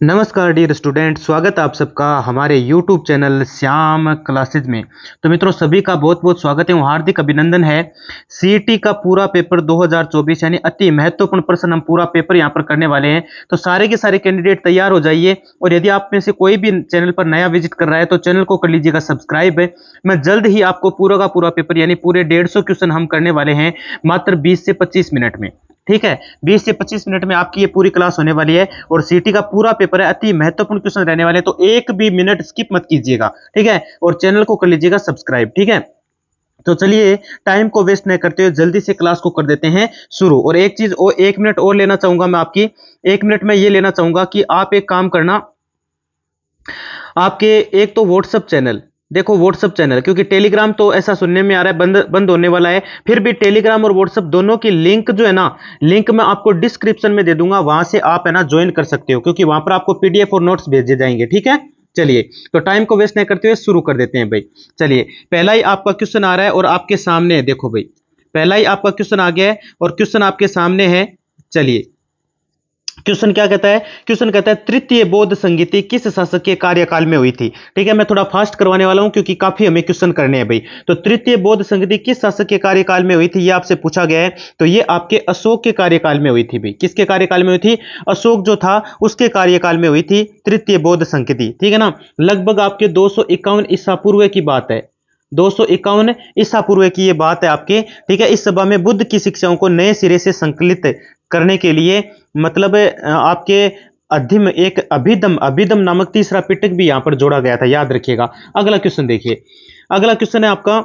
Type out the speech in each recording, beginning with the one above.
नमस्कार dear student, स्वागत है आप सबका हमारे YouTube चैनल श्याम क्लासेज में। तो मित्रों, सभी का बहुत बहुत स्वागत है, हार्दिक अभिनंदन है। सीईटी का पूरा पेपर 2024 यानी अति महत्वपूर्ण प्रश्न हम पूरा पेपर यहां पर करने वाले हैं। तो सारे के सारे कैंडिडेट तैयार हो जाइए। और यदि आप में से कोई भी चैनल पर नया विजिट कर रहा है तो चैनल को कर लीजिएगा सब्सक्राइब है। मैं जल्द ही आपको पूरा का पूरा पेपर यानी पूरे 150 क्वेश्चन हम करने वाले हैं मात्र 20 से 25 मिनट में। ठीक है, 20 से 25 मिनट में आपकी ये पूरी क्लास होने वाली है और सीटी का पूरा पेपर है, अति महत्वपूर्ण क्वेश्चन रहने वाले हैं, तो एक भी मिनट स्किप मत कीजिएगा। ठीक है, और चैनल को कर लीजिएगा सब्सक्राइब। ठीक है, तो चलिए टाइम को वेस्ट नहीं करते हुए जल्दी से क्लास को कर देते हैं शुरू। और एक चीज और, 1 मिनट और लेना चाहूंगा मैं आपकी। 1 मिनट में ये लेना चाहूंगा कि आप एक काम करना, आपके एक तो व्हाट्सएप चैनल देखो, व्हाट्सएप चैनल, क्योंकि टेलीग्राम तो ऐसा सुनने में आ रहा है बंद बंद होने वाला है। फिर भी टेलीग्राम और व्हाट्सएप दोनों की लिंक जो है ना, लिंक मैं आपको डिस्क्रिप्शन में दे दूंगा, वहां से आप है ना ज्वाइन कर सकते हो, क्योंकि वहां पर आपको पीडीएफ और नोट्स भेजे जाएंगे। ठीक है, चलिए तो टाइम को वेस्ट नहीं करते हुए शुरू कर देते हैं भाई। चलिए, पहला ही आपका क्वेश्चन आ रहा है और आपके सामने है, देखो भाई, पहला ही आपका क्वेश्चन आ गया है और क्वेश्चन आपके सामने है। चलिए, क्वेश्चन क्या कहता है? क्वेश्चन कहता है तृतीय बौद्ध संगीति किस शासक के कार्यकाल में हुई थी? ठीक है, मैं थोड़ा फास्ट करवाने वाला हूं क्योंकि काफी हमें क्वेश्चन करने हैं भाई। तो तृतीय बौद्ध संगीति किस शासक के कार्यकाल में हुई थी, ये आपसे पूछा गया है। तो ये आपके अशोक के कार्यकाल में हुई थी भाई। किसके कार्यकाल में हुई थी? अशोक जो था उसके कार्यकाल में हुई थी तृतीय बौद्ध संगीति। ठीक है ना, लगभग आपके 251 ईसा पूर्व की बात है। 251 ईसा पूर्व की ये बात है आपके। ठीक है, इस सभा में बुद्ध की शिक्षाओं को नए सिरे से संकलित करने के लिए, मतलब आपके अभिधम अभिधम नामक तीसरा पिटक भी यहां पर जोड़ा गया था, याद रखिएगा। अगला क्वेश्चन देखिए, अगला क्वेश्चन है आपका,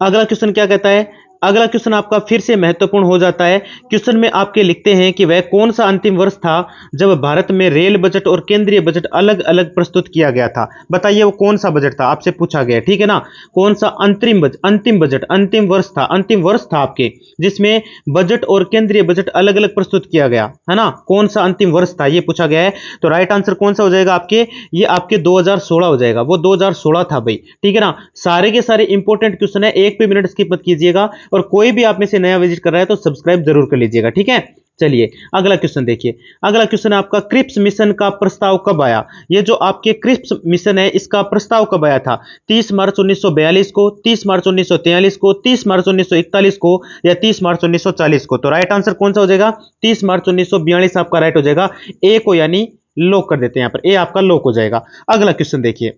अगला क्वेश्चन क्या कहता है? अगला क्वेश्चन आपका फिर से महत्वपूर्ण हो जाता है। क्वेश्चन में आपके लिखते हैं कि वह कौन सा अंतिम वर्ष था जब भारत में रेल बजट और केंद्रीय बजट अलग अलग प्रस्तुत किया गया था? बताइए वो कौन सा बजट था, आपसे पूछा गया। ठीक है ना, कौन सा अंतरिम बजट, अंतिम बजट, अंतिम वर्ष था, अंतिम वर्ष था आपके जिसमें बजट और केंद्रीय बजट अलग अलग प्रस्तुत किया गया है ना, कौन सा अंतिम वर्ष था, ये पूछा गया है। तो राइट आंसर कौन सा हो जाएगा आपके? ये आपके 2016 हो जाएगा, वो 2016 था भाई। ठीक है ना, सारे के सारे इंपॉर्टेंट क्वेश्चन है, एक भी मिनट स्किप मत कीजिएगा। और कोई भी आप में से नया विजिट कर रहा है तो सब्सक्राइब जरूर कर लीजिएगा। ठीक है, चलिए अगला क्वेश्चन देखिए। अगला क्वेश्चन आपका, क्रिप्स मिशन का प्रस्ताव कब आया? ये जो आपके क्रिप्स मिशन है इसका प्रस्ताव कब आया था? 30 मार्च 1942 को, 30 मार्च 1943 को, 30 मार्च 1941 को, या 30 मार्च 1940 को? तो राइट आंसर कौन सा हो जाएगा? 30 मार्च 1942 आपका राइट हो जाएगा। ए को यानी लॉक कर देते हैं, यहां पर ए आपका लॉक हो जाएगा। अगला क्वेश्चन देखिए,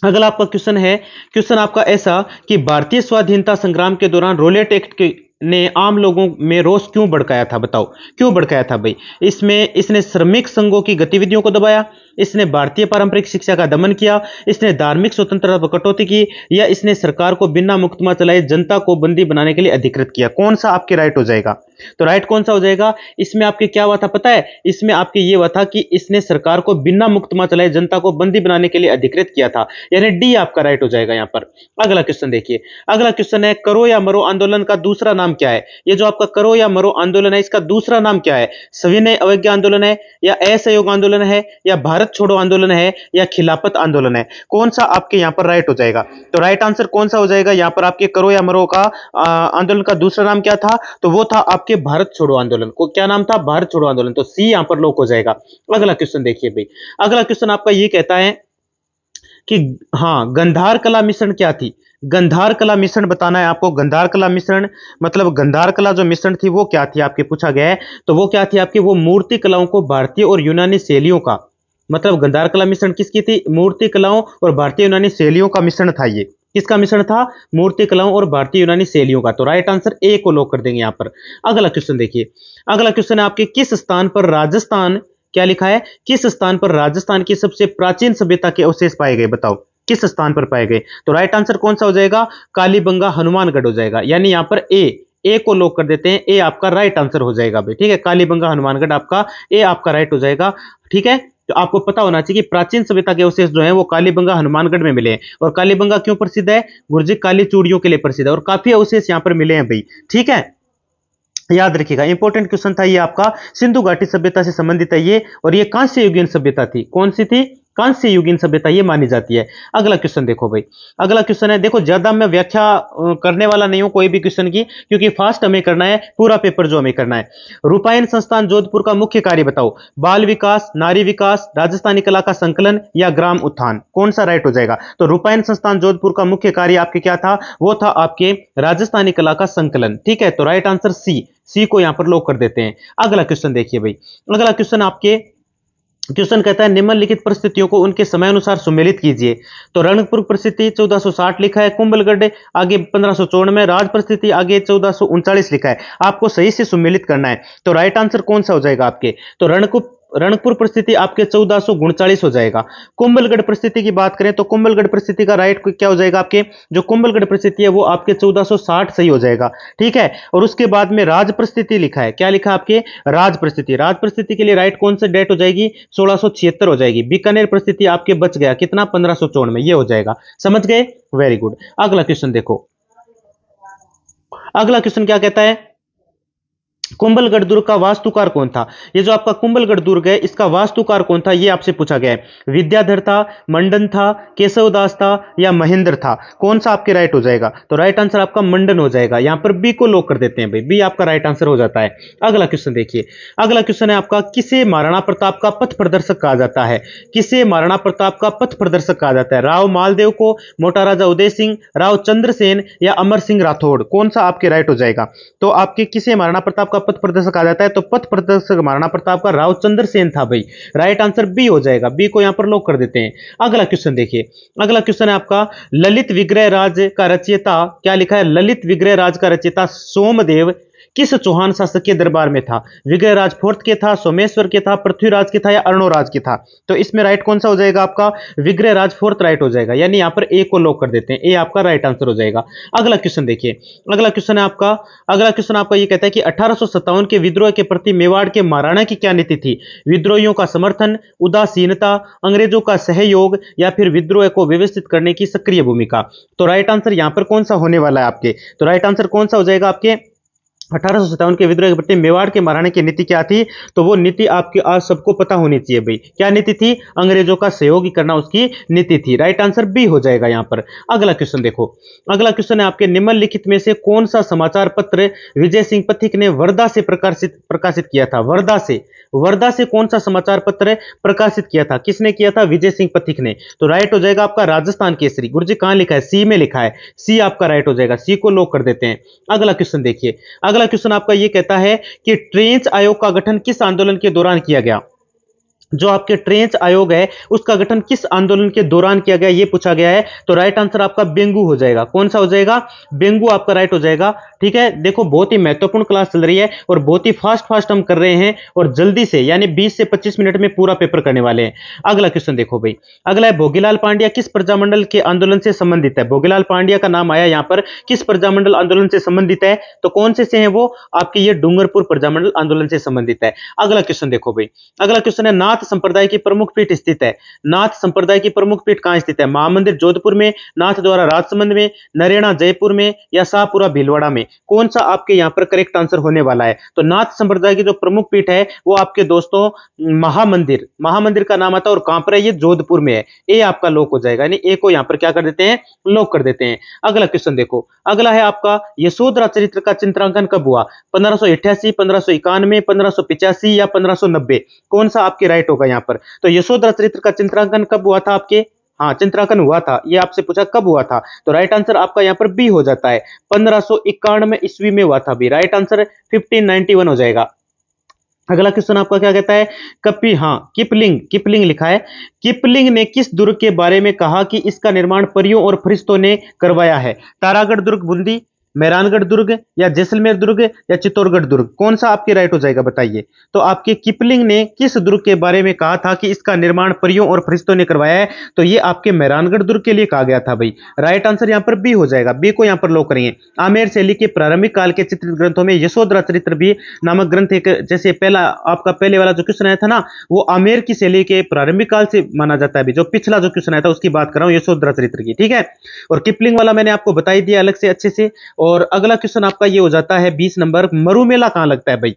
अगला आपका क्वेश्चन है, क्वेश्चन आपका ऐसा कि भारतीय स्वाधीनता संग्राम के दौरान रोलेट एक्ट के ने आम लोगों में रोष क्यों भड़काया था? बताओ क्यों भड़काया था भाई? इसमें इसने श्रमिक संघों की गतिविधियों को दबाया, इसने भारतीय पारंपरिक शिक्षा का दमन किया, इसने धार्मिक स्वतंत्रता पर कटौती की, या इसने सरकार को बिना मुकदमा चलाए जनता को बंदी बनाने के लिए अधिकृत किया? कौन सा आपके राइट हो जाएगा? तो राइट कौन सा हो जाएगा? इसमें आपके क्या हुआ था पता है? इसमें आपके ये हुआ था कि इसने सरकार को बिना मुकदमा चलाए जनता को बंदी बनाने के लिए अधिकृत किया था, यानी डी आपका राइट हो जाएगा यहां पर। अगला क्वेश्चन देखिए, अगला क्वेश्चन है, करो या मरो आंदोलन का दूसरा नाम क्या है? ये जो आपका करो या मरो आंदोलन है इसका दूसरा नाम क्या है? सविनय अवज्ञा आंदोलन है, या असहयोग आंदोलन है, या भारत छोड़ो आंदोलन है, या खिलाफत आंदोलन है? कौन सा आपके यहां पर राइट हो जाएगा? तो राइट आंसर कौन सा हो जाएगा यहां पर आपके? करो या मरो का आंदोलन का दूसरा नाम क्या था? तो वो था आपके भारत छोड़ो आंदोलन। को क्या नाम था? भारत छोड़ो आंदोलन। तो सी यहां पर लॉक हो जाएगा। अगला क्वेश्चन देखिए भाई, अगला क्वेश्चन आपका ये कहता है कि हाँ, गंधार कला मिश्रण क्या थी? गंधार कला मिश्रण बताना है आपको। गंधार कला मिश्रण मतलब गंधार कला जो मिश्रण थी वो क्या थी आपके, पूछा गया है। तो वो क्या थी आपकी? वो मूर्ति कलाओं को भारतीय और यूनानी शैलियों का, मतलब गंधार कला मिश्रण किसकी थी? मूर्ति कलाओं और भारतीय यूनानी शैलियों का मिश्रण था। ये किसका मिश्रण था? मूर्ति कलाओं और भारतीय यूनानी शैलियों का। तो राइट आंसर ए को लॉक कर देंगे यहां पर। अगला क्वेश्चन देखिए, अगला क्वेश्चन है आपके, किस स्थान पर राजस्थान, क्या लिखा है? किस स्थान पर राजस्थान की सबसे प्राचीन सभ्यता के अवशेष पाए गए? बताओ किस स्थान पर पाए गए? तो राइट आंसर कौन सा हो जाएगा? कालीबंगा हनुमानगढ़ हो जाएगा, यानी यहां पर ए को लॉक कर देते हैं। ए आपका राइट आंसर हो जाएगा भाई। ठीक है, कालीबंगा हनुमानगढ़ आपका ए आपका राइट हो जाएगा। ठीक है, तो आपको पता होना चाहिए कि प्राचीन सभ्यता के अवशेष जो है वो कालीबंगा हनुमानगढ़ में मिले हैं। और कालीबंगा क्यों प्रसिद्ध है? गुरुजी काली चूड़ियों के लिए प्रसिद्ध है, और काफी अवशेष यहां पर मिले हैं भाई। ठीक है, याद रखिएगा, इंपॉर्टेंट क्वेश्चन था ये आपका। सिंधु घाटी सभ्यता से संबंधित है ये, और ये कांस्य युगीन सभ्यता थी। कौन सी थी? कांस्य युगीन सभ्यता ये मानी जाती है। अगला क्वेश्चन देखो भाई, अगला क्वेश्चन है, देखो ज्यादा मैं व्याख्या करने वाला नहीं हूं कोई भी क्वेश्चन की, क्योंकि फास्ट हमें करना है पूरा पेपर जो हमें करना है। रूपायन संस्थान जोधपुर का मुख्य कार्य बताओ। बाल विकास, नारी विकास, राजस्थानी कला का संकलन या ग्राम उत्थान, कौन सा राइट हो जाएगा? तो रूपायन संस्थान जोधपुर का मुख्य कार्य आपके क्या था? वो था आपके राजस्थानी कला का संकलन। ठीक है, तो राइट आंसर सी को यहां पर लॉक कर देते हैं। अगला क्वेश्चन देखिए भाई, अगला क्वेश्चन आपके, क्वेश्चन कहता है निम्नलिखित परिस्थितियों को उनके समय अनुसार सुमेलित कीजिए। तो रणकपुर परिस्थिति 1460 लिखा है, कुंभलगढ़ आगे 1554 में, राज परिस्थिति आगे 1439 लिखा है। आपको सही से सुमेलित करना है। तो राइट आंसर कौन सा हो जाएगा आपके? तो रणकपुर परिस्थिति आपके 1439 हो जाएगा। कुंभलगढ़ परिस्थिति की बात करें तो कुंभलगढ़ परिस्थिति का राइट क्या हो जाएगा आपके? जो कुंभलगढ़ परिस्थिति है वो आपके 1460 सही हो जाएगा। ठीक है, और उसके बाद में राज परिस्थिति लिखा है, क्या लिखा है आपके? राज परिस्थिति। राज परिस्थिति के लिए राइट कौन सा डेट हो जाएगी? 1676 हो जाएगी। बीकानेर परिस्थिति आपके बच गया, कितना? 1554 में, ये हो जाएगा। समझ गए? Very good. अगला क्वेश्चन देखो, अगला क्वेश्चन क्या कहता है? कुंभलगढ़ दुर्ग का वास्तुकार कौन था? ये जो आपका कुंभलगढ़ दुर्ग है इसका वास्तुकार कौन था, ये आपसे पूछा गया है। विद्याधर था, मंडन था, केशवदास था या महेंद्र था? कौन सा आपके राइट हो जाएगा? तो राइट आंसर आपका मंडन हो जाएगा। यहां पर बी को लॉक कर देते हैं भाई, बी आपका राइट आंसर हो जाता है। अगला क्वेश्चन देखिए, अगला क्वेश्चन है आपका, किसे महाराणा प्रताप का पथ प्रदर्शक कहा जाता है? किसे महाराणा प्रताप का पथ प्रदर्शक कहा जाता है? राव मालदेव को, मोटा राजा उदय सिंह, राव चंद्रसेन या अमर सिंह राठौड़? कौन सा आपके राइट हो जाएगा? तो आपके किसे महाराणा प्रताप का पथ प्रदर्शक कहा जाता है? तो पथ प्रदर्शक महाराणा प्रताप का राव चंद्रसेन था भाई। राइट आंसर बी हो जाएगा, बी को यहां पर लॉक कर देते हैं। अगला क्वेश्चन देखिए, अगला क्वेश्चन है आपका, ललित विग्रह राज का रचयिता, क्या लिखा है? ललित विग्रह राज का रचयिता सोमदेव किस चौहान शासक के दरबार में था? विग्रहराज फोर्थ के था, सोमेश्वर के था, पृथ्वीराज के था या अर्णोराज के था? तो इसमें राइट कौन सा हो जाएगा आपका? विग्रहराज फोर्थ राइट हो जाएगा, यानी यहां पर ए को लॉक कर देते हैं, ए आपका राइट आंसर हो जाएगा। अगला क्वेश्चन देखिए, अगला क्वेश्चन है आपका, अगला क्वेश्चन आपका ये कहता है कि 1857 के विद्रोह के प्रति मेवाड़ के महाराणा की क्या नीति थी? विद्रोहियों का समर्थन, उदासीनता, अंग्रेजों का सहयोग या फिर विद्रोह को व्यवस्थित करने की सक्रिय भूमिका? तो राइट आंसर यहां पर कौन सा होने वाला है आपके? तो राइट आंसर कौन सा हो जाएगा आपके? 1857 के विद्रोह के प्रति मेवाड़ के महाराणा की नीति क्या थी? तो वो नीति आपके आज सबको पता होनी चाहिए भाई। क्या नीति थी? अंग्रेजों का सहयोग करना उसकी नीति थी। राइट आंसर बी हो जाएगा यहां पर। अगला क्वेश्चन देखो, अगला क्वेश्चन है आपके, निम्नलिखित में से कौन सा समाचार पत्र विजय सिंह पथिक ने वर्धा से प्रकाशित किया था? वर्धा से कौन सा समाचार पत्र प्रकाशित किया था? किसने किया था? विजय सिंह पथिक ने। तो राइट हो जाएगा आपका राजस्थान केसरी। गुरु जी कहां लिखा है? सी में लिखा है, सी आपका राइट हो जाएगा, सी को लॉक कर देते हैं। अगला क्वेश्चन देखिए, अगला क्वेश्चन आपका ये कहता है कि ट्रेंच आयोग का गठन किस आंदोलन के दौरान किया गया? जो आपके ट्रेंच आयोग है उसका गठन किस आंदोलन के दौरान किया गया, ये पूछा गया है। तो राइट आंसर आपका बेंगू हो जाएगा। कौन सा हो जाएगा? बेंगू आपका राइट हो जाएगा। ठीक है, देखो बहुत ही महत्वपूर्ण क्लास चल रही है और बहुत ही फास्ट हम कर रहे हैं और जल्दी से, यानी 20 से 25 मिनट में पूरा पेपर करने वाले हैं। अगला क्वेश्चन देखो भाई, अगला है, भोगीलाल पांड्या किस प्रजामंडल के आंदोलन से संबंधित है? भोगीलाल पांड्या का नाम आया यहां पर, किस प्रजामंडल आंदोलन से संबंधित है? तो कौन से हैं वो? आपके ये डूंगरपुर प्रजामंडल आंदोलन से संबंधित है। अगला क्वेश्चन देखो भाई, अगला क्वेश्चन है, नाथ संप्रदाय की प्रमुख पीठ स्थित है। नाथ संप्रदाय की प्रमुख पीठ कहां स्थित है? महामंदिर जोधपुर में, नाथ द्वारा राजसमंद में, नरेणा जयपुर में या शाहपुरा भीलवाड़ा में? कौन सा आपके यहां पर करेक्ट आंसर होने वाला है? तो नाथ संप्रदाय की जो प्रमुख पीठ है वो आपके दोस्तों महामंदिर का नाम आता है और कहां पर है? ये जोधपुर में है। ए आपका लॉक हो जाएगा, यानी ए को यहां पर क्या कर देते हैं? लॉक कर देते हैं। अगला क्वेश्चन देखो, अगला है आपका, यशोधरा चरित्र का चित्रांकन कब हुआ? 1588, 1591, 1585 या 1590? कौन सा आपके राइट होगा यहां पर? तो यशोधरा चरित्र का चित्रांकन कब हुआ था आपके? हाँ, चित्रांकन हुआ था, ये आपसे पूछा कब हुआ था। तो राइट आंसर आपका यहां पर बी हो जाता है, 1591 ईस्वी में हुआ था भी। राइट आंसर 1591 हो जाएगा। अगला क्वेश्चन आपका क्या कहता है? किपलिंग लिखा है, किपलिंग ने किस दुर्ग के बारे में कहा कि इसका निर्माण परियों और फरिश्तों ने करवाया है? तारागढ़ दुर्ग बूंदी, मेहरानगढ़ दुर्ग या जैसलमेर दुर्ग या चित्तौड़गढ़ दुर्ग? कौन सा आपके राइट हो जाएगा बताइए। तो आपके किपलिंग ने किस दुर्ग के बारे में कहा था कि इसका निर्माण परियों और फरिश्तों ने करवाया है? तो ये आपके मेहरानगढ़ दुर्ग के लिए कहा गया था भाई। राइट आंसर यहां पर बी हो जाएगा, बी को यहां पर लॉक करेंगे। आमेर शैली के प्रारंभिक काल के चित्रित ग्रंथों में यशोधरा चरित्र भी नामक ग्रंथ एक, जैसे पहले वाला जो क्वेश्चन आया था ना, वो आमेर की शैली के प्रारंभिक काल से माना जाता है। जो पिछला जो क्वेश्चन आया था उसकी बात कर रहा हूं, यशोधरा चरित्र की। ठीक है, और किपलिंग वाला मैंने आपको बताई दिया अलग से अच्छे से। और अगला क्वेश्चन आपका ये हो जाता है 20 नंबर, मरु मेला कहां लगता है भाई?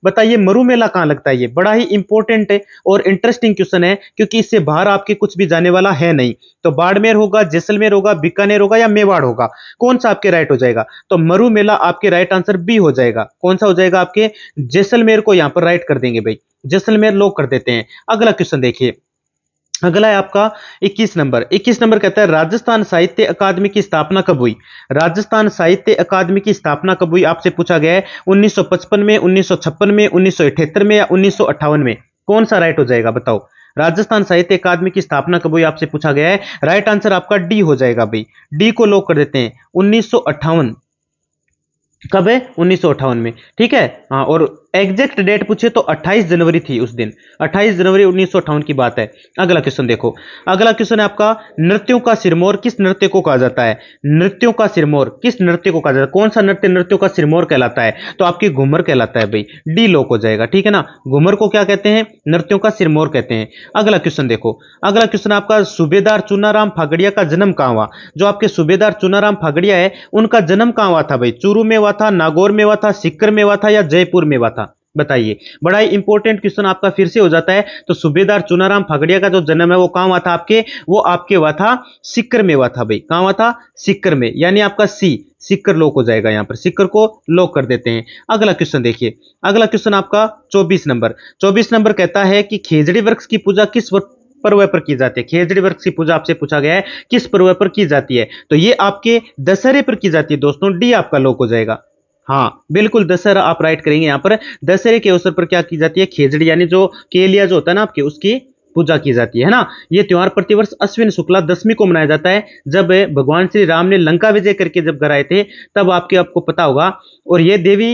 बताइए मरु मेला कहाँ लगता है? ये बड़ा ही इंपॉर्टेंट है और इंटरेस्टिंग क्वेश्चन है, क्योंकि इससे बाहर आपके कुछ भी जाने वाला है नहीं। तो बाड़मेर होगा, जैसलमेर होगा, बीकानेर होगा या मेवाड़ होगा, कौन सा आपके राइट हो जाएगा? तो मरु मेला आपके राइट आंसर बी हो जाएगा। कौन सा हो जाएगा आपके? जैसलमेर को यहां पर राइट कर देंगे भाई, जैसलमेर लॉक कर देते हैं। अगला क्वेश्चन देखिए, अगला है आपका 21 नंबर। 21 नंबर कहता है राजस्थान साहित्य अकादमी की स्थापना कब हुई? राजस्थान साहित्य अकादमी की स्थापना कब हुई आपसे पूछा गया है। 1955 में, 1956 में, 1978 में या 1958 में? कौन सा राइट हो जाएगा बताओ? राजस्थान साहित्य अकादमी की स्थापना कब हुई आपसे पूछा गया है। राइट आंसर आपका डी हो जाएगा भाई, डी को लॉक कर देते हैं। 1958 कब है? 1958 में, ठीक है। हाँ, और एग्जैक्ट डेट पूछे तो 28 जनवरी थी उस दिन, 28 जनवरी 1958 की बात है। अगला क्वेश्चन देखो, अगला क्वेश्चन है आपका नृत्यों का सिरमौर किस नृत्य को कहा जाता है? नृत्यों का सिरमौर किस नृत्य को कहा जाता है? कौन सा नृत्य नृत्यों का सिरमौर कहलाता है? तो आपकी घूमर कहलाता है भाई, डी लोक हो जाएगा, ठीक है ना। घूमर को क्या कहते हैं? नृत्यों का सिरमौर कहते हैं। अगला क्वेश्चन देखो, अगला क्वेश्चन आपका सूबेदार चुनाराम फागड़िया का जन्म कहां हुआ? जो आपके सूबेदार चुनाराम फागड़िया है उनका जन्म कहां हुआ था भाई? चूरू में हुआ था, नागौर में हुआ था, सीकर में हुआ था या जयपुर में हुआ था? बताइए, बड़ा ही इंपॉर्टेंट क्वेश्चन आपका फिर से हो जाता है। तो सूबेदार चुनाराम फागड़िया का जो जन्म है वो कहां हुआ था आपके? वो आपके हुआ था सीकर में हुआ था भाई। कहां हुआ था? सीकर में, यानी आपका सी, सीकर लॉक हो जाएगा, यहां पर सीकर को लॉक कर देते हैं। अगला क्वेश्चन देखिए, अगला क्वेश्चन आपका 24 नंबर। 24 नंबर कहता है कि खेजड़ी वृक्ष की पूजा किस पर्व पर की जाती है? खेजड़ी वृक्ष की पूजा आपसे पूछा गया है किस पर्व पर की जाती है? तो ये आपके दशहरे पर की जाती है दोस्तों, डी आपका लॉक हो जाएगा। हाँ बिल्कुल, दशहरा आप राइट करेंगे। यहां पर दशहरे के अवसर पर क्या की जाती है? खेजड़ी, यानी जो केलिया जो होता है ना आपके, उसकी पूजा की जाती है ना। ये त्योहार प्रतिवर्ष अश्विन शुक्ला दशमी को मनाया जाता है, जब भगवान श्री राम ने लंका विजय करके जब घर आए थे, तब आपको पता होगा। और ये देवी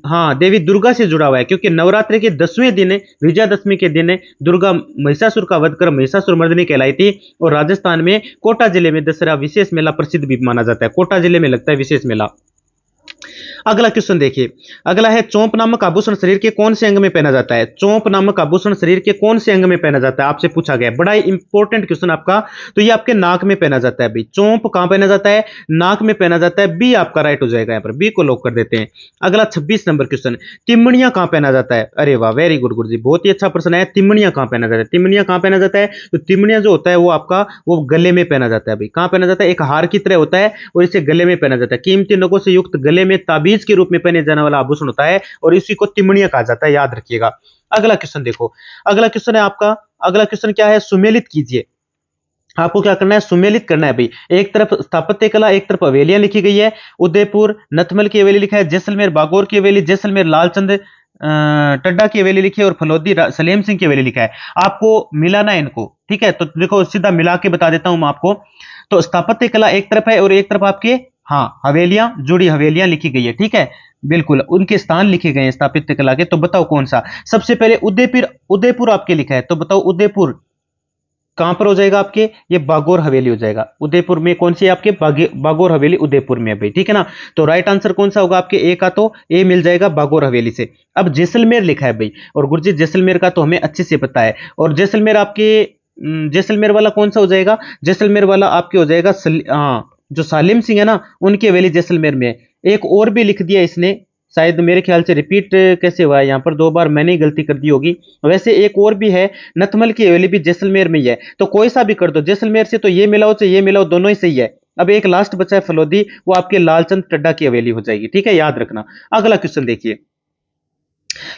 हाँ देवी दुर्गा से जुड़ा हुआ है, क्योंकि नवरात्रि के 10वें दिन विजयादशमी के दिन दुर्गा महिषासुर का वध कर महिषासुर मर्दिनी कहलाई थी। और राजस्थान में कोटा जिले में दशहरा विशेष मेला प्रसिद्ध भी माना जाता है, कोटा जिले में लगता है विशेष मेला। अगला क्वेश्चन देखिए, अगला है चौंप नामक आभूषण शरीर के कौन से अंग में पहना जाता है? चौंप नामक आभूषण शरीर के कौन से अंग में पहना जाता है आपसे पूछा गया है, बड़ा ही इंपॉर्टेंट क्वेश्चन आपका। तो ये आपके नाक में पहना जाता है भाई। चौंप कहां पहना जाता है? नाक में पहना जाता है, बी आपका राइट हो जाएगा, यहां पर बी को लॉक कर देते हैं। अगला 26 नंबर क्वेश्चन, तिमणिया कहां पहना जाता है? अरे वाह, वेरी गुड गुरु जी, बहुत ही अच्छा प्रश्न है। तिमणिया कहां पहना जाता है? तिमणिया कहां पहना जाता है? तो तिमणिया जो होता है वो आपका वो गले में पहना जाता है भाई। कहां पहना जाता है? एक हार की तरह होता है और इसे गले में पहना जाता है। कीमती नगों से युक्त गले में ताबीज के रूप में पहने जाने वाला आभूषण होता है और इसी को तिमणिया कहा जाता है, याद रखिएगा। अगला क्वेश्चन देखो, अगला क्वेश्चन है आपका, अगला क्वेश्चन क्या है? सुमेलित कीजिए। आपको क्या करना है? सुमेलित करना है भाई। एक तरफ स्थापत्य कला, एक तरफ हवेलियां लिखी गई है। उदयपुर नथमल की हवेली लिखा है, जैसलमेर बागौर की हवेली, जैसलमेर लालचंद टड्डा की हवेली लिखी है और फलोदी सलेम सिंह की हवेली लिखा है। आपको मिलाना है इनको, ठीक है। तो देखो सीधा मिला के बता देता हूं मैं आपको। तो स्थापत्य कला एक तरफ है और एक तरफ आपके हाँ हवेलियां, जुड़ी हवेलियां लिखी गई है, ठीक है। बिल्कुल उनके स्थान लिखे गए हैं स्थापत्य कला के। तो बताओ कौन सा? सबसे पहले उदयपुर, उदयपुर आपके लिखा है, तो बताओ उदयपुर कहां पर हो जाएगा आपके? ये बागौर हवेली हो जाएगा। उदयपुर में कौन सी है आपके? बागौर हवेली उदयपुर में है भाई, ठीक है ना। तो राइट आंसर कौन सा होगा आपके? ए का, तो ए मिल जाएगा बागौर हवेली से। अब जैसलमेर लिखा है भाई, और गुरुजी जैसलमेर का तो हमें अच्छे से पता है। और जैसलमेर आपके जैसलमेर वाला कौन सा हो जाएगा? जैसलमेर वाला आपके हो जाएगा जो सालिम सिंह है ना, उनकी हवेली जैसलमेर में है। एक और भी लिख दिया इसने, शायद मेरे ख्याल से रिपीट कैसे हुआ है यहाँ पर, 2 बार मैंने ही गलती कर दी होगी। वैसे एक और भी है, नथमल की हवेली भी जैसलमेर में ही है। तो कोई सा भी कर दो, जैसलमेर से तो ये मिलाओ चाहे ये मिलाओ, दोनों ही सही है। अब एक लास्ट बचा है फलोदी, वो आपके लालचंद टड्डा की हवेली हो जाएगी, ठीक है, याद रखना। अगला क्वेश्चन देखिए,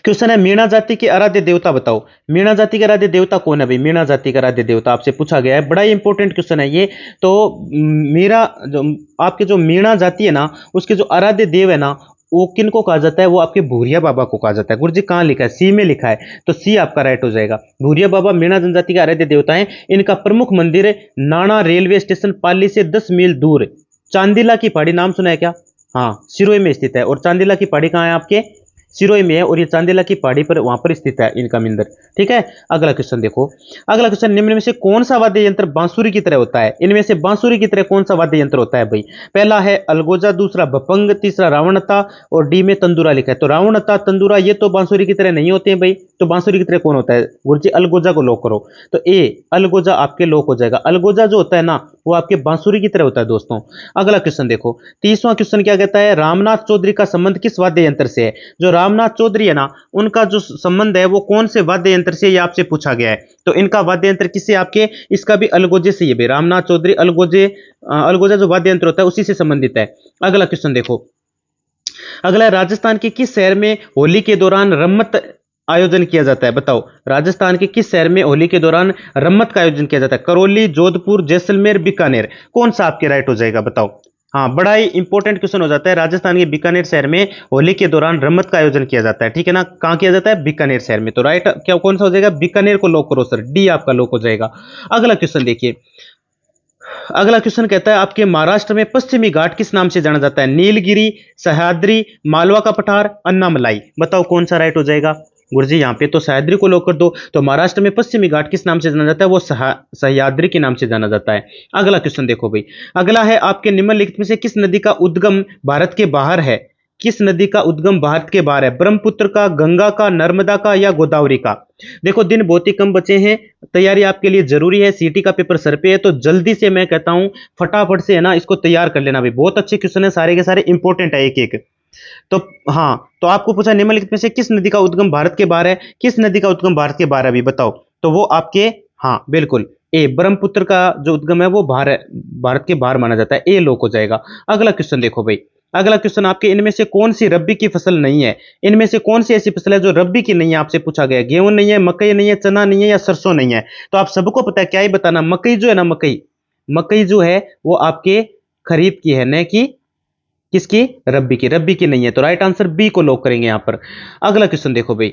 क्वेश्चन है मीणा जाति के आराध्य देवता बताओ। मीणा जाति के आराध्य देवता कौन है भाई? मीणा जाति का आराध्य देवता आपसे पूछा गया है, बड़ा ही इंपॉर्टेंट क्वेश्चन है ये। तो मीरा जो आपके जो मीणा जाति है ना, उसके जो आराध्य देव है ना, वो किन को कहा जाता है? वो आपके भूरिया बाबा को कहा जाता है। गुरुजी कहां लिखा है? सी में लिखा है, तो सी आपका राइट हो जाएगा। भूरिया बाबा मीणा जनजाति के आराध्य देवता है। इनका प्रमुख मंदिर है नाना रेलवे स्टेशन पाली से 10 मील दूर चांदीला की पहाड़ी, नाम सुना है क्या? हाँ, सिरोही में स्थित है। और चांदीला की पहाड़ी कहाँ है आपके? सिरोही में है, और ये चांदीला की पहाड़ी पर वहां पर स्थित है इनका मंदिर, ठीक है। अगला क्वेश्चन देखो, अगला क्वेश्चन, निम्न में से कौन सा वाद्य यंत्र बांसुरी की तरह होता है? इनमें से बांसुरी की तरह कौन सा वाद्य यंत्र होता है भाई? पहला है अलगोजा, दूसरा भपंग, तीसरा रावणता और डी में तंदूरा लिखा है। तो रावणता तंदूरा ये तो बांसुरी की तरह नहीं होते हैं भाई, तो बांसुरी की तरह कौन होता है गुरुजी? अलगोजा को लॉक करो। तो ए अलगोजा आपके लॉक हो जाएगा। अलगोजा जो होता है ना वो आपके बांसुरी की तरह होता है दोस्तों। अगला क्वेश्चन देखो, 30वां क्वेश्चन क्या कहता है? रामनाथ चौधरी का संबंध किस वाद्य यंत्र से है? जो रामनाथ चौधरी है ना उनका जो संबंध है वो कौन से वाद्य यंत्र से, ये आपसे पूछा गया है। तो इनका वाद्य यंत्र किससे? आपके इसका भी अलगोजे से ही है। रामनाथ चौधरी अलगोजा जो वाद्य यंत्र होता है उसी से संबंधित है। अगला क्वेश्चन देखो, अगला है राजस्थान के किस शहर में होली के दौरान रम्मत आयोजन किया जाता है? बताओ राजस्थान के किस शहर में होली के दौरान रम्मत का आयोजन किया जाता है? करौली, जोधपुर, जैसलमेर, बीकानेर, कौन सा आपके राइट हो जाएगा? बताओ। हाँ, बड़ा ही इंपॉर्टेंट क्वेश्चन हो जाता है। राजस्थान के बीकानेर शहर में होली के दौरान रम्मत का आयोजन किया जाता है, ठीक है ना? कहां किया जाता है? बीकानेर शहर में। तो राइट क्या कौन सा हो जाएगा? बीकानेर को लॉक करो सर, डी आपका लॉक हो जाएगा। अगला क्वेश्चन देखिए, अगला क्वेश्चन कहता है आपके महाराष्ट्र में पश्चिमी घाट किस नाम से जाना जाता है? नीलगिरी, सह्याद्री, मालवा का पठार, अन्नामलाई, बताओ कौन सा राइट हो जाएगा? गुरुजी यहाँ पे तो सह्याद्री को लॉक कर दो। तो महाराष्ट्र में पश्चिमी घाट किस नाम से जाना जाता है? वो सह्याद्री के नाम से जाना जाता है। अगला क्वेश्चन देखो भाई, अगला है आपके निम्नलिखित में से किस नदी का उद्गम भारत के बाहर है? किस नदी का उद्गम भारत के बाहर है? ब्रह्मपुत्र का, गंगा का, नर्मदा का या गोदावरी का? देखो दिन बहुत ही कम बचे हैं, तैयारी आपके लिए जरूरी है। सीटी का पेपर सर पे है तो जल्दी से मैं कहता हूं फटाफट से है ना इसको तैयार कर लेना। भी बहुत अच्छे क्वेश्चन है, सारे के सारे इंपॉर्टेंट है एक एक। तो हाँ, तो आपको पूछा निम्नलिखित में से किस नदी का उद्गम भारत के बाहर है? किस नदी का उद्गम भारत के बाहर है अभी बताओ? तो वो आपके, हाँ बिल्कुल ए ब्रह्मपुत्र का जो उद्गम है वो भारत के बाहर माना जाता है। ए लोक हो जाएगा। अगला क्वेश्चन देखो भाई, अगला क्वेश्चन आपके इनमें से कौन सी रब्बी की फसल नहीं है? इनमें से कौन सी ऐसी फसल है जो रब्बी की नहीं है? आपसे पूछा गया। गेहूं नहीं है, मकई नहीं है, चना नहीं है या सरसों नहीं है? तो आप सबको पता है, क्या ही बताना, मकई जो है ना, मकई जो है वो आपके खरीफ की है, न कि किसकी? रब्बी की। रब्बी की नहीं है, तो राइट आंसर बी को लॉक करेंगे यहां पर। अगला क्वेश्चन देखो भाई,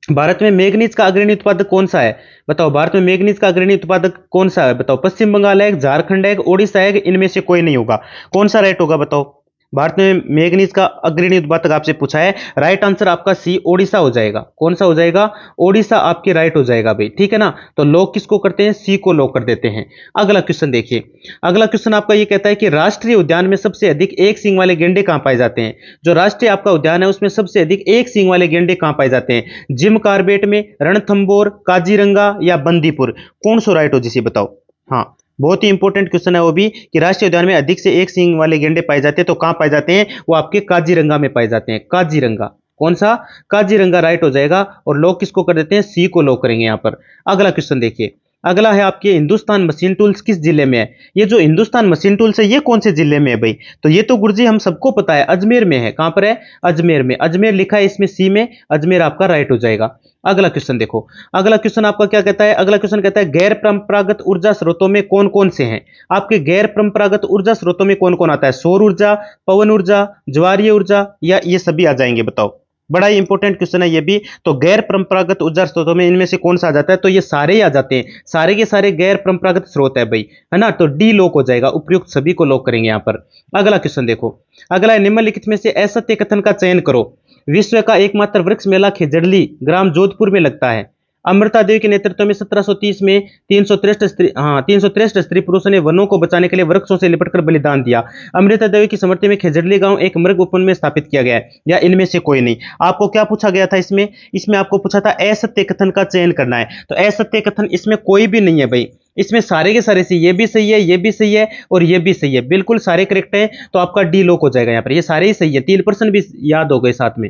भारत में मैग्नीज का अग्रणी उत्पादक कौन सा है? बताओ भारत में मैग्नीज का अग्रणी उत्पादक कौन सा है? बताओ पश्चिम बंगाल है, झारखंड है, ओडिशा है, इनमें से कोई नहीं होगा। कौन सा राइट होगा बताओ? भारत में मैग्नीज का अग्रणी उत्पादक आपसे पूछा है, राइट आंसर आपका सी ओडिशा हो जाएगा। कौन सा हो जाएगा? ओडिशा आपके राइट हो जाएगा भाई, ठीक है ना? तो लॉक किसको करते हैं? सी को लॉक कर देते हैं। अगला क्वेश्चन देखिए, अगला क्वेश्चन आपका ये कहता है कि राष्ट्रीय उद्यान में सबसे अधिक एक सींग वाले गेंडे कहां पाए जाते हैं? जो राष्ट्रीय आपका उद्यान है उसमें सबसे अधिक एक सींग वाले गेंडे कहां पाए जाते हैं? जिम कार्बेट में, रणथंबोर, काजीरंगा या बंदीपुर, कौन सा राइट हो जिसे बताओ? हाँ, बहुत ही इंपॉर्टेंट क्वेश्चन है वो भी, कि राष्ट्रीय उद्यान में अधिक से एक सींग वाले गेंडे पाए जाते हैं तो कहां पाए जाते हैं? वो आपके काजीरंगा में पाए जाते हैं। काजीरंगा, कौन सा? काजीरंगा राइट हो जाएगा। और लॉक किसको कर देते हैं? सी को लॉक करेंगे यहां पर। अगला क्वेश्चन देखिए, अगला है आपके हिंदुस्तान मशीन टूल्स किस जिले में है? ये जो हिंदुस्तान मशीन टूल्स है ये कौन से जिले में है भाई? तो ये तो गुरुजी हम सबको पता है, अजमेर में है। कहां पर है? अजमेर में। अजमेर लिखा है इसमें सी में, अजमेर आपका राइट हो जाएगा। अगला क्वेश्चन देखो, अगला क्वेश्चन आपका क्या कहता है? अगला क्वेश्चन कहता है गैर परंपरागत ऊर्जा स्रोतों में कौन कौन से हैं? आपके गैर परंपरागत ऊर्जा स्रोतों में कौन कौन आता है? सौर ऊर्जा, पवन ऊर्जा, ज्वारीय ऊर्जा या ये सभी आ जाएंगे? बताओ, बड़ा ही इंपॉर्टेंट क्वेश्चन है ये भी। तो गैर परंपरागत ऊर्जा स्रोतों में इनमें से कौन सा आ जाता है? तो ये सारे ही आ जाते हैं, सारे के सारे गैर परंपरागत स्रोत है भाई, है ना? तो डी लॉक हो जाएगा। उपयुक्त सभी को लॉक करेंगे यहां पर। अगला क्वेश्चन देखो, अगला है निम्नलिखित में से असत्य कथन का चयन करो। विश्व का एकमात्र वृक्ष मेला खेजड़ली ग्राम जोधपुर में लगता है। अमृता देवी के नेतृत्व में 1730 में 363 स्त्री पुरुषों ने वनों को बचाने के लिए वृक्षों से लिपटकर बलिदान दिया। अमृता देवी की स्मृति में खेजड़ली गांव एक मृग उपवन में स्थापित किया गया है, या इनमें से कोई नहीं? आपको क्या पूछा गया था इसमें? इसमें आपको पूछा था असत्य कथन का चयन करना है। तो असत्य कथन इसमें कोई भी नहीं है भाई, इसमें सारे के सारे से ये भी सही है, ये भी सही है और ये भी सही है, बिल्कुल सारे करेक्ट है। तो आपका डी लॉक हो जाएगा यहाँ पर। ये सारे ही सही है, 3% भी याद हो गए साथ में।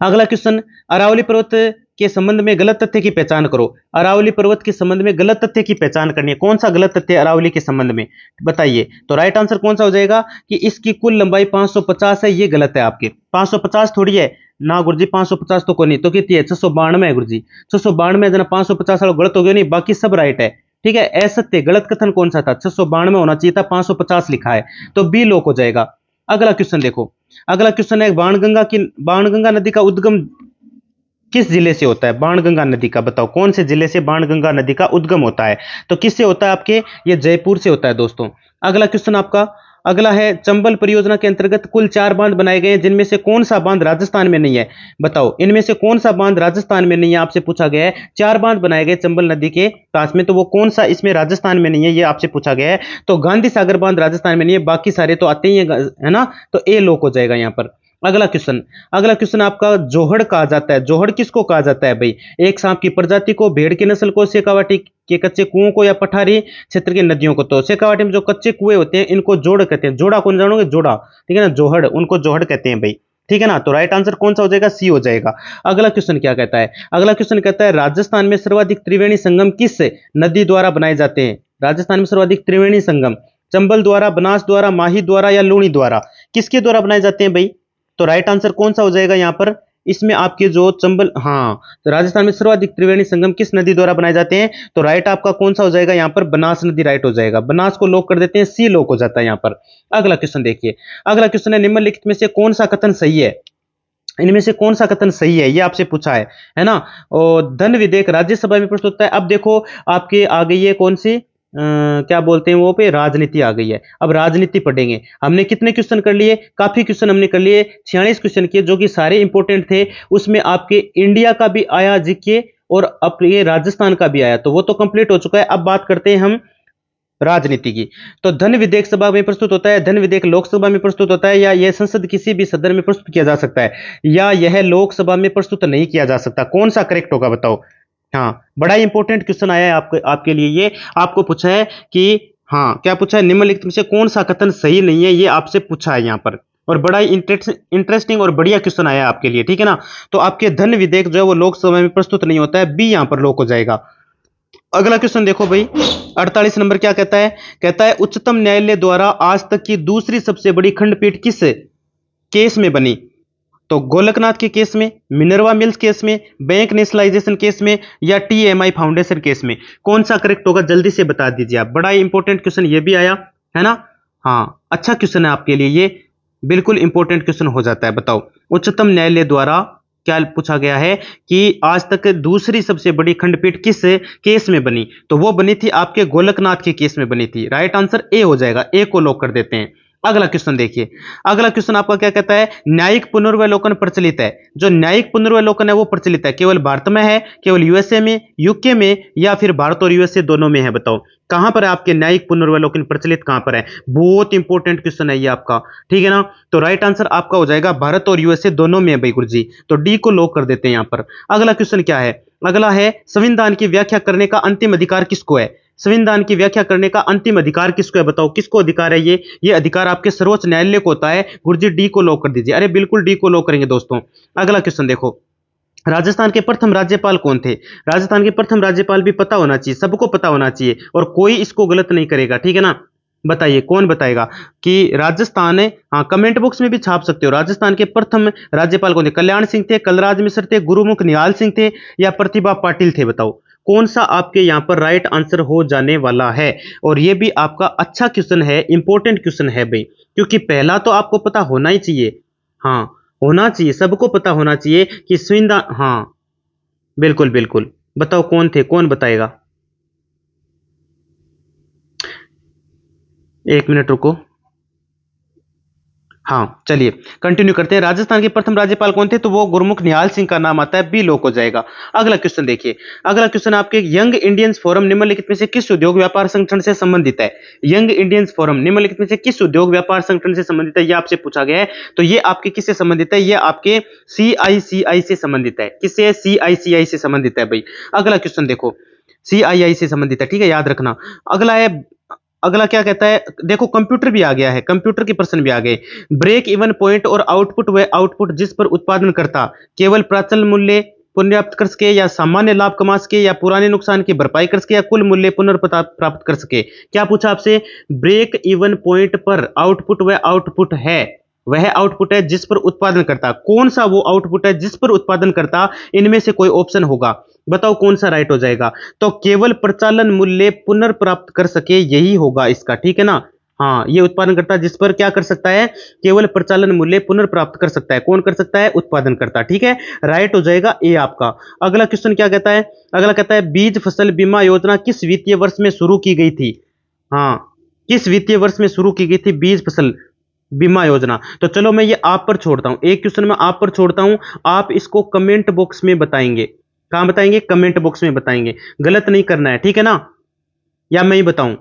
अगला क्वेश्चन, अरावली पर्वत के संबंध में गलत तथ्य की पहचान करो। अरावली पर्वत के संबंध में गलत तथ्य की पहचान करनी है। कौन सा गलत तथ्य अरावली के संबंध में? बताइए। तो राइट आंसर कौन सा हो जाएगा? कि इसकी कुल लंबाई 550 है, ये गलत है आपके। 550 थोड़ी है ना गुरुजी, 550 तो कोई नहीं, तो कितनी है? 692 है गुरुजी। 692 जना 550 वाला गलत हो गया नहीं, बाकी सब राइट है, ठीक है। असत्य गलत कथन कौन सा था? 692 होना चाहिए था, 550 लिखा है, तो बी लॉक हो जाएगा। अगला क्वेश्चन देखो, अगला क्वेश्चन है बाणगंगा नदी का उद्गम किस जिले से होता है? बाणगंगा नदी का बताओ, कौन से जिले से बाणगंगा नदी का उद्गम होता है? तो किससे होता है आपके? ये जयपुर से होता है दोस्तों। अगला क्वेश्चन आपका अगला है, चंबल परियोजना के अंतर्गत कुल 4 बांध बनाए गए हैं, जिनमें से कौन सा बांध राजस्थान में नहीं है? बताओ, इनमें से कौन सा बांध राजस्थान में नहीं है? आपसे पूछा गया है। 4 बांध बनाए गए चंबल नदी के पास में, तो वो कौन सा इसमें राजस्थान में नहीं है, ये आपसे पूछा गया है। तो गांधी सागर बांध राजस्थान में नहीं है, बाकी सारे तो आते ही है ना? तो ए लॉक हो जाएगा यहाँ पर। अगला क्वेश्चन आपका जोहड़ कहा जाता है। जोहड़ किसको कहा जाता है भाई? एक सांप की प्रजाति को, भेड़ की नस्ल को, शेखावाटी के कच्चे कुओं को, या पठारी क्षेत्र की नदियों को। तो शेखावाटी में जो कच्चे कुएं होते हैं इनको जोड़ कहते हैं। जोड़ा कौन जानोगे? जोड़ा, ठीक है ना, जोहड़, उनको जोहड़ कहते हैं भाई, ठीक है ना। तो राइट आंसर कौन सा हो जाएगा? सी हो जाएगा। अगला क्वेश्चन क्या कहता है? अगला क्वेश्चन कहता है राजस्थान में सर्वाधिक त्रिवेणी संगम किस नदी द्वारा बनाए जाते हैं? राजस्थान में सर्वाधिक त्रिवेणी संगम चंबल द्वारा, बनास द्वारा, माही द्वारा, या लूणी द्वारा? किसके द्वारा बनाए जाते हैं भाई? तो राइट आंसर कौन सा हो जाएगा यहाँ पर? इसमें आपके जो चंबल, हाँ, तो राजस्थान में सर्वाधिक त्रिवेणी संगम किस नदी द्वारा बनाए जाते हैं? तो राइट आपका कौन सा हो जाएगा यहाँ पर? बनास नदी राइट हो जाएगा। बनास को लॉक कर देते हैं, सी लॉक हो जाता है यहाँ पर। अगला क्वेश्चन देखिए। अगला क्वेश्चन है निम्नलिखित में से कौन सा कथन सही है? इनमें से कौन सा कथन सही है, ये आपसे पूछा है ना। और धन विधेयक राज्यसभा में प्रस्तुत होता है। अब देखो आपके आ गई है कौन सी, क्या बोलते हैं वो पे, राजनीति आ गई है। अब राजनीति पढ़ेंगे। हमने कितने क्वेश्चन कर लिए? काफी क्वेश्चन हमने कर लिए, 46 क्वेश्चन किए, जो कि सारे इंपॉर्टेंट थे। उसमें आपके इंडिया का भी आया जीके, और अपने राजस्थान का भी आया, तो वो तो कंप्लीट हो चुका है। अब बात करते हैं हम राजनीति की। तो धन विधेयक सभा में प्रस्तुत होता है, धन विधेयक लोकसभा में प्रस्तुत होता है, या यह संसद किसी भी सदन में प्रस्तुत किया जा सकता है, या यह लोकसभा में प्रस्तुत नहीं किया जा सकता? कौन सा करेक्ट होगा बताओ? हाँ, बड़ा इंपॉर्टेंट क्वेश्चन आया है आपके लिए। ये आपको पूछा है कि, हाँ, क्या पूछा है? निम्नलिखित में से कौन सा कथन सही नहीं है, ये आपसे पूछा है यहाँ पर। और बड़ा ही इंटरेस्टिंग और बढ़िया क्वेश्चन आया है आपके लिए, ठीक है ना। तो आपके धन विधेयक जो है वो लोकसभा में प्रस्तुत नहीं होता है, बी यहाँ पर लोक हो जाएगा। अगला क्वेश्चन देखो भाई, 48 नंबर क्या कहता है? कहता है उच्चतम न्यायालय द्वारा आज तक की दूसरी सबसे बड़ी खंडपीठ किस केस में बनी? तो गोलकनाथ के केस में, मिनर्वा मिल्स केस में, बैंक नेशनलाइजेशन केस में, या टीएमआई फाउंडेशन केस में? कौन सा करेक्ट होगा जल्दी से बता दीजिए आप। बड़ा इंपॉर्टेंट क्वेश्चन ये भी आया है ना। हाँ, अच्छा क्वेश्चन है आपके लिए ये, बिल्कुल इंपॉर्टेंट क्वेश्चन हो जाता है। बताओ उच्चतम न्यायालय द्वारा क्या पूछा गया है कि आज तक दूसरी सबसे बड़ी खंडपीठ किस केस में बनी? तो वो बनी थी आपके गोलकनाथ के केस में बनी थी। राइट आंसर ए हो जाएगा, ए को लॉक कर देते हैं। अगला क्वेश्चन देखिए। अगला क्वेश्चन आपका क्या कहता है? न्यायिक पुनर्वलोकन प्रचलित है। जो न्यायिक पुनर्वलोकन है वो प्रचलित है केवल भारत में है, केवल यूएसए में, यूके में, या फिर भारत और यूएसए दोनों में है? बताओ कहां पर है आपके न्यायिक पुनर्वलोकन प्रचलित, कहां पर है? बहुत इंपॉर्टेंट क्वेश्चन है ये आपका, ठीक है ना। तो राइट आंसर आपका हो जाएगा भारत और यूएसए दोनों में है भाई गुरुजी। तो डी को लॉक कर देते हैं यहां पर। अगला क्वेश्चन क्या है? अगला है संविधान की व्याख्या करने का अंतिम अधिकार किसको है? संविधान की व्याख्या करने का अंतिम अधिकार किसको है? बताओ किसको अधिकार है ये अधिकार आपके सर्वोच्च न्यायालय को होता है। गुरुजी डी को लॉक कर दीजिए। अरे बिल्कुल डी को लॉक करेंगे दोस्तों। अगला क्वेश्चन देखो, राजस्थान के प्रथम राज्यपाल कौन थे? राजस्थान के प्रथम राज्यपाल भी पता होना चाहिए, सबको पता होना चाहिए, और कोई इसको गलत नहीं करेगा, ठीक है ना। बताइए कौन बताएगा कि राजस्थान है? हाँ, कमेंट बॉक्स में भी छाप सकते हो। राजस्थान के प्रथम राज्यपाल कौन थे? कल्याण सिंह थे, कलराज मिश्र थे, गुरुमुख निहाल सिंह थे, या प्रतिभा पाटिल थे? बताओ कौन सा आपके यहां पर राइट आंसर हो जाने वाला है। और ये भी आपका अच्छा क्वेश्चन है, इंपॉर्टेंट क्वेश्चन है भाई, क्योंकि पहला तो आपको पता होना ही चाहिए। हाँ, होना चाहिए, सबको पता होना चाहिए कि संविधान, हाँ बिल्कुल बिल्कुल। बताओ कौन थे, कौन बताएगा? एक मिनट रुको। हाँ, चलिए कंटिन्यू करते हैं। राजस्थान के प्रथम राज्यपाल कौन थे? तो वो गुरमुख निहाल सिंह का नाम आता है, बी लोक हो जाएगा। अगला क्वेश्चन देखिए। अगला क्वेश्चन आपके यंग इंडियंस फोरम निम्नलिखित में से किस उद्योग व्यापार संगठन से संबंधित है? यंग इंडियंस फोरम निम्नलिखित में से किस उद्योग व्यापार संगठन से संबंधित है? ये आपसे पूछा गया है। तो ये आपके किससे संबंधित है? ये आपके सीआईसीआई से संबंधित है। किससे? सीआईसीआई से संबंधित है भाई। अगला क्वेश्चन देखो, सीआईआई से संबंधित है, ठीक है, याद रखना। अगला है, अगला क्या कहता है? देखो कंप्यूटर भी आ गया है, कंप्यूटर के प्रश्न भी आ गए। ब्रेक इवन पॉइंट और आउटपुट वह आउटपुट जिस पर उत्पादन करता केवल प्राचल मूल्य पुनर्प्राप्त कर सके, या सामान्य लाभ कमा सके, या पुराने नुकसान की भरपाई कर सके, या कुल मूल्य पुनर्प्राप्त कर सके? क्या पूछा आपसे? ब्रेक इवन पॉइंट पर आउटपुट वह आउटपुट है, वह आउटपुट है जिस पर उत्पादन करता। कौन सा वो आउटपुट है जिस पर उत्पादन करता? इनमें से कोई ऑप्शन होगा, बताओ कौन सा राइट हो जाएगा? तो केवल प्रचालन मूल्य पुनर्प्राप्त कर सके, यही होगा इसका, ठीक है ना। हाँ, ये उत्पादन करता जिस पर क्या कर सकता है? केवल प्रचालन मूल्य पुनर्प्राप्त कर सकता है। कौन कर सकता है? उत्पादन करता, ठीक है। राइट हो जाएगा ए आपका। अगला क्वेश्चन क्या कहता है? अगला कहता है बीज फसल बीमा योजना किस वित्तीय वर्ष में शुरू की गई थी? हाँ, किस वित्तीय वर्ष में शुरू की गई थी बीज फसल बीमा योजना? तो चलो मैं ये आप पर छोड़ता हूं, एक क्वेश्चन मैं आप पर छोड़ता हूं, आप इसको कमेंट बॉक्स में बताएंगे। कहां बताएंगे? कमेंट बॉक्स में बताएंगे, गलत नहीं करना है, ठीक है ना। या मैं ही बताऊं?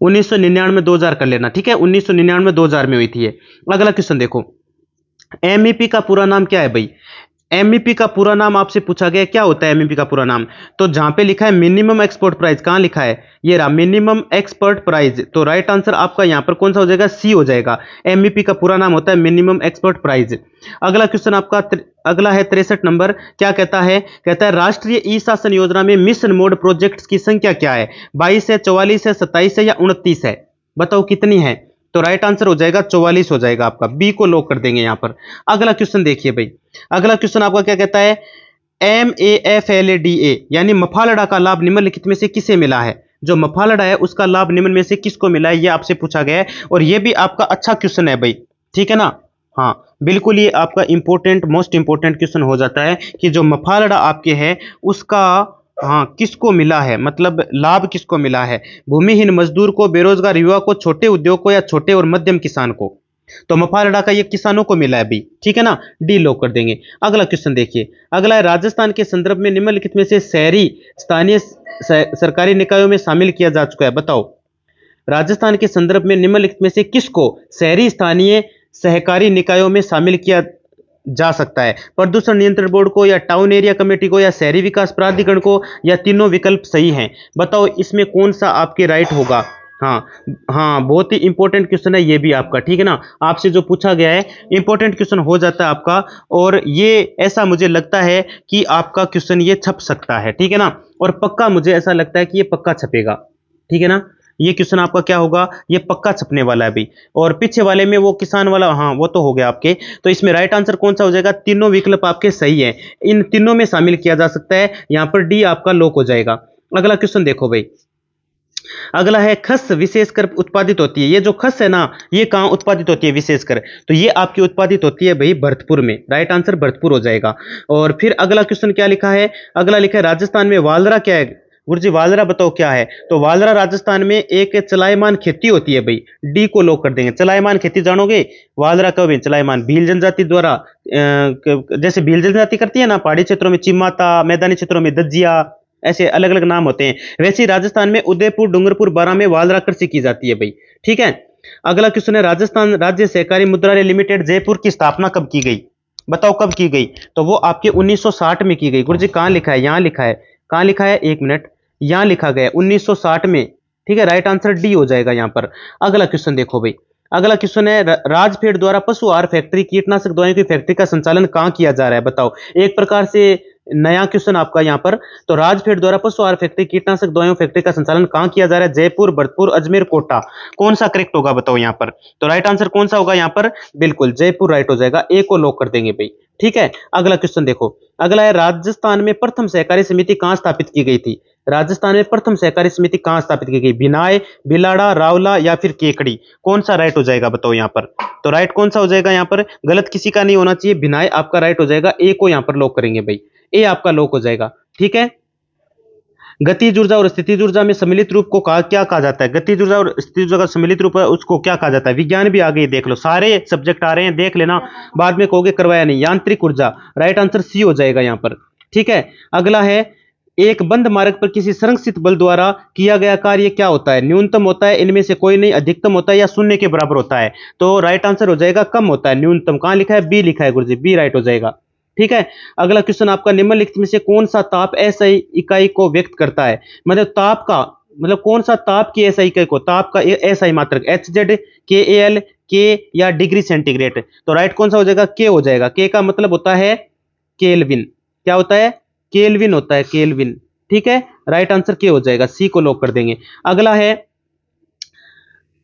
1999 2000 कर लेना, ठीक है, 1999 2000 में हुई थी ये। अगला क्वेश्चन देखो, एमईपी का पूरा नाम क्या है भाई? एमईपी का पूरा नाम आपसे पूछा गया, क्या होता है एमईपी का पूरा नाम? तो जहां पे लिखा है मिनिमम एक्सपोर्ट प्राइस, कहां लिखा है? ये रहा मिनिमम एक्सपोर्ट प्राइस। तो राइट आंसर आपका यहां पर कौन सा हो जाएगा? सी हो जाएगा। एमईपी का पूरा नाम होता है मिनिमम एक्सपोर्ट प्राइस। अगला क्वेश्चन आपका अगला है 63 नंबर। क्या कहता है? कहता है राष्ट्रीय ई शासन योजना में मिशन मोड प्रोजेक्ट्स की संख्या क्या है? 22 है, 44 है, 27 है या 29 है? बताओ कितनी है? तो राइट आंसर हो जाएगा 44 हो जाएगा आपका, बी को लॉक कर देंगे यहां पर। अगला क्वेश्चन देखिए भाई, अगला क्वेश्चन आपका क्या कहता है? MAFLADA यानी मफालड़ा का लाभ निम्नलिखित में से किसे मिला है? जो मफालड़ा है उसका लाभ निम्न में से किसको मिला है, ये आपसे पूछा गया है। और ये भी आपका अच्छा क्वेश्चन है भाई, ठीक है ना? हाँ बिल्कुल, ये आपका इंपॉर्टेंट मोस्ट इंपॉर्टेंट क्वेश्चन हो जाता है कि जो मफालड़ा आपके है उसका हाँ किसको मिला है, मतलब लाभ किसको मिला है? भूमिहीन मजदूर को, बेरोजगार युवा को, छोटे उद्योग को या छोटे और मध्यम किसान को? तो मफालड़ा का ये किसानों को मिला है अभी, ठीक है ना? डी लॉक कर देंगे। अगला क्वेश्चन देखिए, अगला है राजस्थान के संदर्भ में निम्नलिखित में से शहरी स्थानीय सरकारी निकायों में शामिल किया जा चुका है? बताओ राजस्थान के संदर्भ में निम्नलिखित में से किसको शहरी स्थानीय सहकारी निकायों में शामिल किया जा सकता है? प्रदूषण नियंत्रण बोर्ड को या टाउन एरिया कमेटी को या शहरी विकास प्राधिकरण को या तीनों विकल्प सही हैं? बताओ इसमें कौन सा आपके राइट होगा? हाँ हाँ, बहुत ही इंपॉर्टेंट क्वेश्चन है ये भी आपका, ठीक है ना? आपसे जो पूछा गया है इंपॉर्टेंट क्वेश्चन हो जाता है आपका, और ये ऐसा मुझे लगता है कि आपका क्वेश्चन ये छप सकता है, ठीक है ना? और पक्का मुझे ऐसा लगता है कि ये पक्का छपेगा, ठीक है ना? ये क्वेश्चन आपका क्या होगा? ये पक्का छपने वाला है भाई। और पीछे वाले में वो किसान वाला, हाँ वो तो हो गया आपके। तो इसमें राइट आंसर कौन सा हो जाएगा? तीनों विकल्प आपके सही है, इन तीनों में शामिल किया जा सकता है, यहां पर डी आपका लॉक हो जाएगा। अगला क्वेश्चन देखो भाई, अगला है खस विशेषकर उत्पादित होती है। ये जो खस है ना, ये कहां उत्पादित होती है विशेषकर? तो ये आपकी उत्पादित होती है भाई भरतपुर में, राइट आंसर भरतपुर हो जाएगा। और फिर अगला क्वेश्चन क्या लिखा है? अगला लिखा है राजस्थान में वालरा क्या है? गुरुजी वालरा बताओ क्या है? तो वालरा राजस्थान में एक चलायमान खेती होती है भाई, डी को लॉक कर देंगे। चलायमान खेती जानोगे? वालरा कब है चलायमान? भील जनजाति द्वारा जैसे भील जनजाति करती है ना पहाड़ी क्षेत्रों में चिमाता, मैदानी क्षेत्रों में दज्जिया, ऐसे अलग अलग नाम होते हैं। वैसे ही राजस्थान में उदयपुर, डूंगरपुर, बारां में वालरा कृषि की जाती है भाई, ठीक है? अगला क्वेश्चन है राजस्थान राज्य सहकारी मुद्रालय लिमिटेड जयपुर की स्थापना कब की गई? बताओ कब की गई? तो वो आपके 1960 में की गई। गुरुजी कहां लिखा है? यहां लिखा है। कहां लिखा है? एक मिनट, यहां लिखा गया 1960 में, ठीक है? राइट आंसर डी हो जाएगा यहां पर। अगला क्वेश्चन देखो भाई, अगला क्वेश्चन है राजफेड द्वारा पशु आहार फैक्ट्री कीटनाशक दवाइयों की फैक्ट्री का संचालन कहां किया जा रहा है? बताओ, एक प्रकार से नया क्वेश्चन आपका यहां पर। तो राजफेड द्वारा पशु आहार फैक्ट्री कीटनाशक दवाइयों फैक्ट्री का संचालन कहां किया जा रहा है? जयपुर, भरतपुर, अजमेर, कोटा। कौन सा करेक्ट होगा बताओ यहां पर? तो राइट आंसर कौन सा होगा यहां पर? बिल्कुल जयपुर राइट हो जाएगा, ए को लॉक कर देंगे भाई, ठीक है? अगला क्वेश्चन देखो, अगला है राजस्थान में प्रथम सहकारी समिति कहां स्थापित की गई थी? राजस्थान में प्रथम सहकारी समिति कहां स्थापित की गई? भिनाय, भिलाड़ा, रावला या फिर केकड़ी? कौन सा राइट हो जाएगा बताओ यहां पर? तो राइट कौन सा हो जाएगा यहां पर? गलत किसी का नहीं होना चाहिए, भिनाय आपका राइट हो जाएगा, ए को यहां पर लॉक करेंगे भाई, ए आपका लॉक हो जाएगा, ठीक है? गतिज ऊर्जा और स्थितिज ऊर्जा में सम्मिलित रूप को क्या कहा जाता है? गतिज ऊर्जा और स्थितिज ऊर्जा का सम्मिलित रूप है उसको क्या कहा जाता है? विज्ञान भी आ गई, देख लो सारे सब्जेक्ट आ रहे हैं, देख लेना, बाद में कहोगे करवाया नहीं। यांत्रिक ऊर्जा, राइट आंसर सी हो जाएगा यहां पर, ठीक है? अगला है एक बंद मार्ग पर किसी संरक्षित बल द्वारा किया गया कार्य क्या होता है? न्यूनतम होता है, इनमें से कोई नहीं, अधिकतम होता है या शून्य के बराबर होता है? तो राइट आंसर हो जाएगा कम होता है, न्यूनतम। कहां लिखा है? बी लिखा है गुरुजी, बी राइट हो जाएगा, ठीक है? अगला क्वेश्चन आपका निम्नलिखित में से कौन सा ताप एसआई इकाई को व्यक्त करता है? मतलब ताप का मतलब कौन सा ताप की एसआई इकाई को, ताप का एसआई मात्रक, एच जेड, के एल, के या डिग्री सेंटीग्रेड? तो राइट कौन सा हो जाएगा? के हो जाएगा। के का मतलब होता है केल्विन। क्या होता है? केल्विन होता है, केल्विन, ठीक है? राइट आंसर के हो जाएगा, सी को लॉक कर देंगे। अगला है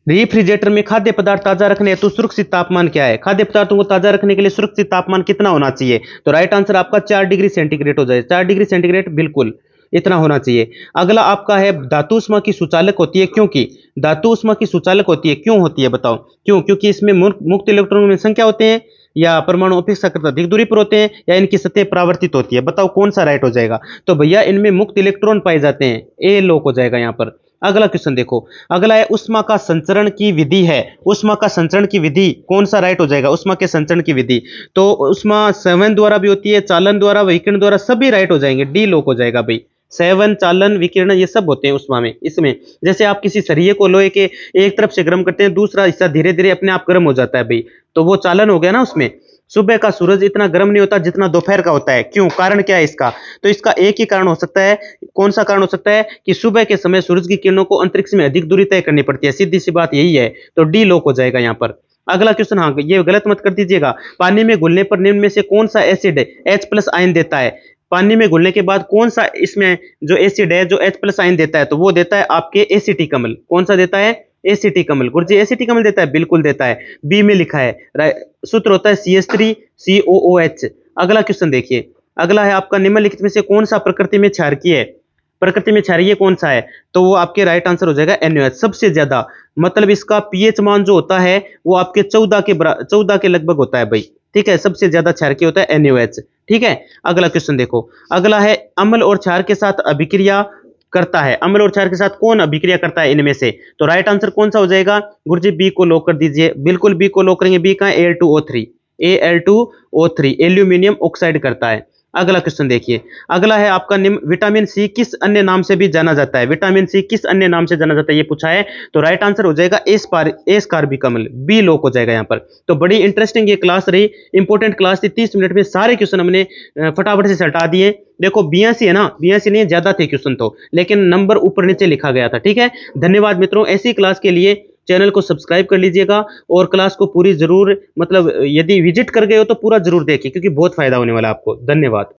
रेफ्रिजरेटर में खाद्य पदार्थ ताजा रखने हेतु सुरक्षित तापमान क्या है? खाद्य पदार्थों को ताजा रखने के लिए सुरक्षित तापमान कितना होना चाहिए? तो राइट आंसर आपका 4 डिग्री सेंटीग्रेड हो जाए, 4 डिग्री सेंटीग्रेड बिल्कुल इतना होना चाहिए। अगला आपका है धातु उष्मा की सुचालक होती है क्योंकि? धातु उष्मा की सुचालक होती है, क्यों होती है बताओ? क्यों? क्योंकि इसमें मुक्त इलेक्ट्रॉनों में संख्या होते हैं, या परमाणु अपेक्षाकृत अधिक दूरी पर होते हैं, या इनकी सतह परावर्तित होती है? बताओ कौन सा राइट हो जाएगा? तो भैया इनमें मुक्त इलेक्ट्रॉन पाए जाते हैं, ए लॉक हो जाएगा यहां पर। अगला क्वेश्चन देखो, अगला है उष्मा का संचरण की विधि है। उष्मा का संचरण की विधि कौन सा राइट हो जाएगा? उष्मा के संचरण की विधि तो उष्मा सेवन द्वारा भी होती है, चालन द्वारा, विकिरण द्वारा, सभी राइट हो जाएंगे, डी लॉक हो जाएगा भाई। सेवन, चालन, विकिरण ये सब होते हैं उष्मा में। इसमें जैसे आप किसी सरिये को लोहे के एक तरफ से गर्म करते हैं, दूसरा हिस्सा धीरे धीरे अपने आप गर्म हो जाता है भाई, तो वो चालन हो गया ना उसमें। सुबह का सूरज इतना गर्म नहीं होता जितना दोपहर का होता है। क्यों? कारण क्या है इसका? तो इसका एक ही कारण हो सकता है। कौन सा कारण हो सकता है? कि सुबह के समय सूरज की किरणों को अंतरिक्ष में अधिक दूरी तय करनी पड़ती है। सीधी सी बात यही है। तो डी लॉक हो जाएगा यहाँ पर। अगला क्वेश्चन, हाँ ये गलत मत कर दीजिएगा। पानी में घुलने पर निम्न में से कौन सा एसिड H प्लस आयन देता है? पानी में घुलने के बाद कौन सा इसमें जो एसिड है जो H प्लस आयन देता है? तो वो देता है आपके एसिटिक अम्ल। कौन सा देता है? एसिटिक अम्ल। गुरुजी एसिटिक अम्ल देता है? बिल्कुल देता है। बी में लिखा है। सूत्र होता है CH3COOH। अगला क्वेश्चन देखिए। अगला है आपका, निम्नलिखित में से कौन सा प्रकृति में क्षारकीय है? प्रकृति में क्षारीय कौन सा है? तो वो आपके राइट आंसर हो जाएगा NaOH। सबसे ज्यादा मतलब इसका पीएच मान जो होता है वो आपके 14 के लगभग होता है भाई। ठीक है, सबसे ज्यादा क्षारकीय होता है NaOH। ठीक है, अगला क्वेश्चन देखो। अगला है, अम्ल और क्षार के साथ अभिक्रिया करता है। अम्ल और क्षार के साथ कौन अभिक्रिया करता है इनमें से? तो राइट आंसर कौन सा हो जाएगा? गुरुजी बी को लॉक कर दीजिए। बिल्कुल बी को लॉक करेंगे। बी का Al2O3। Al2O3 एल्यूमिनियम ऑक्साइड करता है। अगला क्वेश्चन देखिए। अगला है आपका, विटामिन सी किस अन्य नाम से भी जाना जाता है? विटामिन सी किस अन्य नाम से जाना जाता है ये पूछा है। तो राइट आंसर हो जाएगा एस्कार्बिक अम्ल। बी लॉक हो जाएगा यहाँ पर। तो बड़ी इंटरेस्टिंग ये क्लास रही, इंपॉर्टेंट क्लास थी। 30 मिनट में सारे क्वेश्चन हमने फटाफट से हटा दिए। देखो 82 है ना, 82 नहीं ज्यादा थे क्वेश्चन तो, लेकिन नंबर ऊपर नीचे लिखा गया था। ठीक है, धन्यवाद मित्रों। ऐसी क्लास के लिए चैनल को सब्सक्राइब कर लीजिएगा और क्लास को पूरी जरूर, मतलब यदि विजिट कर गए हो तो पूरा जरूर देखिए, क्योंकि बहुत फायदा होने वाला है आपको। धन्यवाद।